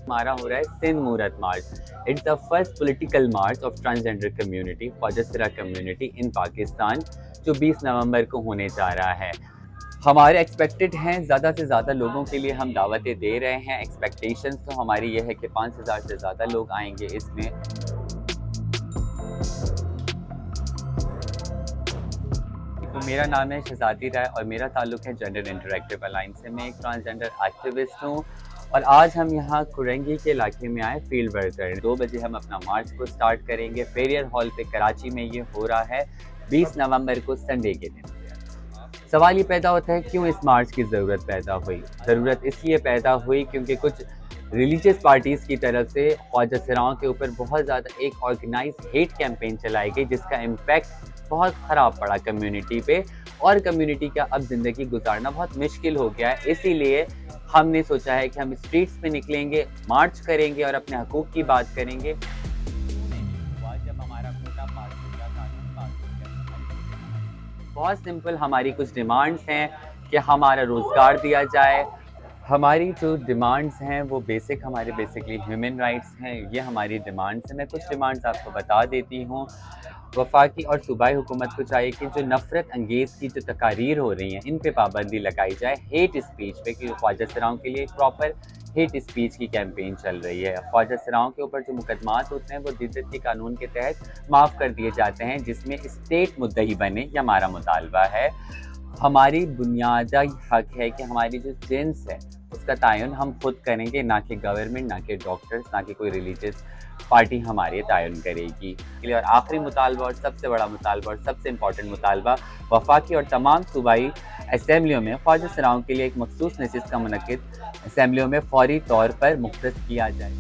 हमारा हो रहा है Sindh Moorat March. It's the first political march of transgender community ख्वाजा कम्युनिटी इन पाकिस्तान, जो 20 नवंबर को होने जा रहा है। हमारे एक्सपेक्टेड हैं ज़्यादा से ज़्यादा लोगों के लिए हम दावतें दे रहे हैं। एक्सपेक्टेशंस तो हमारी ये है कि 5000 से ज़्यादा लोग आएंगे इसमें। तो मेरा नाम है शहजादी राय और मेरा ताल्लुक़ है जेंडर इंटरैक्टिव अलायंस से। मैं एक ट्रांसजेंडर एक्टिविस्ट हूँ और आज हम यहाँ कुरंगी के इलाके में आए फील्ड वर्क करने। 2 बजे हम अपना मार्च को स्टार्ट करेंगे। फेरियर हॉल पे कराची में ये हो रहा है 20 नवंबर को संडे के दिन। सवाल ये पैदा होता है क्यों इस मार्च की ज़रूरत पैदा हुई। ज़रूरत इसलिए पैदा हुई क्योंकि कुछ रिलीजियस पार्टीज़ की तरफ से ख्वाजा सराओं के ऊपर बहुत ज़्यादा एक ऑर्गेनाइज हेट कैंपेन चलाई गई, जिसका इम्पैक्ट बहुत ख़राब पड़ा कम्युनिटी पे और कम्युनिटी का अब ज़िंदगी गुजारना बहुत मुश्किल हो गया है। इसीलिए हमने सोचा है कि हम स्ट्रीट्स पे निकलेंगे, मार्च करेंगे और अपने हकूक़ की बात करेंगे। जब हमारा कोटा पास हो गया, कानून पास हो गया, बहुत सिंपल हमारी कुछ डिमांड्स हैं कि हमारा रोज़गार दिया जाए। हमारी जो डिमांड्स हैं वो हमारे बेसिकली ह्यूमन राइट्स हैं। ये हमारी डिमांड्स हैं। मैं कुछ डिमांड्स आपको बता देती हूँ। वफाकी और सूबाई हुकूमत को चाहिए कि जो नफ़रत अंगेज़ की जो तकारीर हो रही हैं इन पे पाबंदी लगाई जाए। हेट स्पीच पे, कि ख्वाजा सराओं के लिए एक प्रॉपर हेट स्पीच की कैंपेन चल रही है। ख्वाजा सराओं के ऊपर जो मुकदमात होते हैं वो जिद्दत के कानून के तहत माफ़ कर दिए जाते हैं, जिसमें स्टेट मुद्दई बने, ये हमारा मुतालबा है। हमारी बुनियादी हक है कि हमारी जो जिन्स है उसका तयन हम खुद करेंगे, ना कि गवर्नमेंट, ना कि डॉक्टर्स, ना कि कोई रिलीजियस पार्टी हमारे तयन करेगी। और आखिरी मुतालबा और सबसे बड़ा मुतालबा और सबसे इम्पॉर्टेंट मुतालबा, वफाकी और तमाम सूबाई असम्बलियों में ख्वाजा सराओं के लिए एक मखसूस नशिस्त का मुनक़िद असम्बलियों में फ़ौरी तौर पर मुख्तस किया जाए।